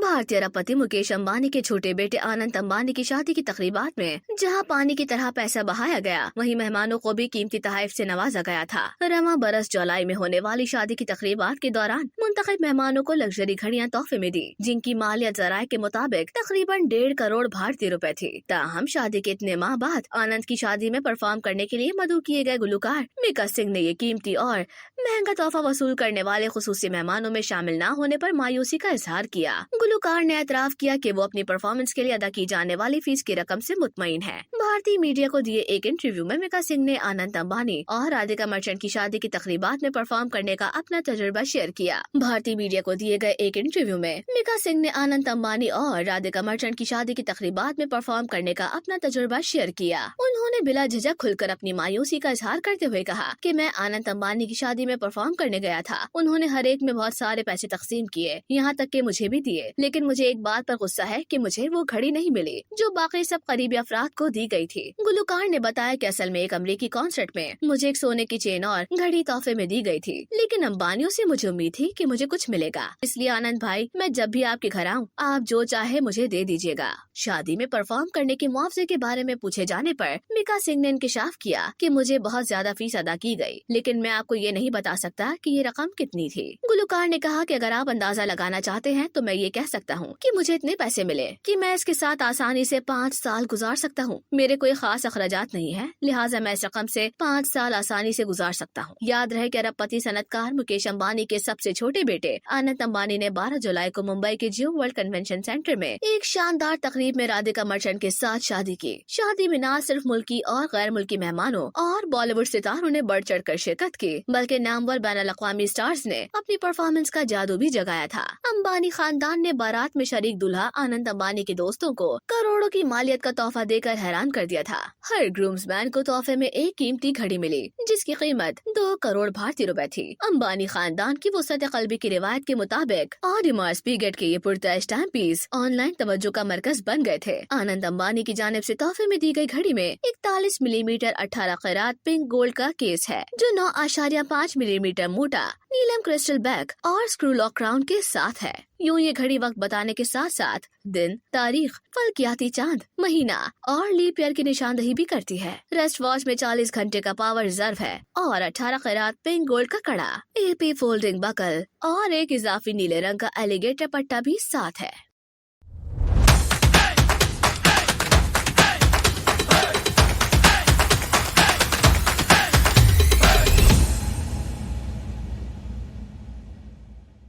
भारतीय अरबपति मुकेश अंबानी के छोटे बेटे आनंद अंबानी की शादी की तकरीबात में जहां पानी की तरह पैसा बहाया गया, वहीं मेहमानों को भी कीमती तोहफे से नवाजा गया था। रवां बरस जुलाई में होने वाली शादी की तकरीबात के दौरान मुंतखब मेहमानों को लग्जरी घड़ियां तोहफे में दी, जिनकी मालियत जराये के मुताबिक तकरीबन 1.5 करोड़ भारतीय रुपए थी। ताहम शादी के इतने माह बाद आनंद की शादी में परफॉर्म करने के लिए मदऊ किए गए गुलकार मीका सिंह ने ये कीमती और महंगा तोहफा वसूल करने वाले खुसूसी मेहमानों में शामिल न होने पर मायूसी का इजहार किया। गुलकार ने एतराफ किया कि वो अपनी परफॉर्मेंस के लिए अदा की जाने वाली फीस की रकम से मुतमईन है। भारतीय मीडिया को दिए एक इंटरव्यू में मीका सिंह ने आनंद अंबानी और राधिका मर्चेंट की शादी की तकरीबात में परफॉर्म करने का अपना तजुर्बा शेयर किया। भारतीय मीडिया को दिए गए एक इंटरव्यू में मीका सिंह ने आनंद अंबानी और राधिका मर्चेंट की शादी की तकरीबात में परफॉर्म करने का अपना तजुर्बा शेयर किया। उन्होंने बिला झिझक खुलकर अपनी मायूसी का इजहार करते हुए कहा कि मैं आनंद अंबानी की शादी में परफॉर्म करने गया था। उन्होंने हर एक में बहुत सारे पैसे तकसीम किए, यहाँ तक कि मुझे भी दिए, लेकिन मुझे एक बात पर गुस्सा है कि मुझे वो घड़ी नहीं मिली जो बाकी सब करीबी अफराद को दी गई थी। गुलकार ने बताया कि असल में एक अमेरिकी कॉन्सर्ट में मुझे एक सोने की चेन और घड़ी तोहफे में दी गई थी, लेकिन अंबानियों से मुझे उम्मीद थी कि मुझे कुछ मिलेगा। इसलिए आनंद भाई, मैं जब भी आपके घर आऊँ, आप जो चाहे मुझे दे दीजिएगा। शादी में परफॉर्म करने के मुआवजे के बारे में पूछे जाने पर मीका सिंह ने इंकिशाफ किया कि मुझे बहुत ज्यादा फीस अदा की गई, लेकिन मैं आपको ये नहीं बता सकता कि ये रकम कितनी थी। गुलकार ने कहा कि अगर आप अंदाजा लगाना चाहते हैं तो मैं ये कह सकता हूँ कि मुझे इतने पैसे मिले कि मैं इसके साथ आसानी से 5 साल गुजार सकता हूँ। मेरे कोई खास अखराजात नहीं है, लिहाजा मैं इस रकम से 5 साल आसानी से गुजार सकता हूँ। याद रहे कि अरबपति सनतकार मुकेश अंबानी के सबसे छोटे बेटे आनंद अंबानी ने 12 जुलाई को मुंबई के जियो वर्ल्ड कन्वेंशन सेंटर में एक शानदार तकरीब में राधिका मर्चेंट के साथ शादी की। शादी में न सिर्फ मुल्की और गैर मुल्की मेहमानों और बॉलीवुड सितारों ने बढ़ चढ़ कर शिरकत की, बल्कि नामवर बैनुल-अक़वामी स्टार्स ने अपनी परफॉर्मेंस का जादू भी जगाया था। अंबानी खानदान ने बारात में शरीक दूल्हा आनंद अंबानी के दोस्तों को करोड़ों की मालियत का तोहफा देकर हैरान कर दिया था। हर ग्रूम्समैन को तोहफे में एक कीमती घड़ी मिली, जिसकी कीमत 2 करोड़ भारतीय रुपए थी। अंबानी खानदान की वुसअत क़ल्बी की रिवायत के मुताबिक ऑडिमार स्पीगेट के ये पुरताश टाइम पीस ऑनलाइन तवज्जो का मरकज बन गए थे। आनंद अंबानी की जानिब से तोहफे में दी गई घड़ी में 41 मिलीमीटर 18 कैरात पिंक गोल्ड का केस है, जो 9.5 मिलीमीटर मोटा नीलम क्रिस्टल बैक और स्क्रू लॉक क्राउन के साथ है। यूँ ये घड़ी वक्त बताने के साथ साथ दिन, तारीख, फल्कियाती चांद, महीना और लीप ईयर की निशानदही भी करती है। रेस्ट वॉच में 40 घंटे का पावर रिजर्व है और 18 कैरात पिंक गोल्ड का कड़ा, AP फोल्डिंग बकल और एक इजाफी नीले रंग का एलिगेटर पट्टा भी साथ है।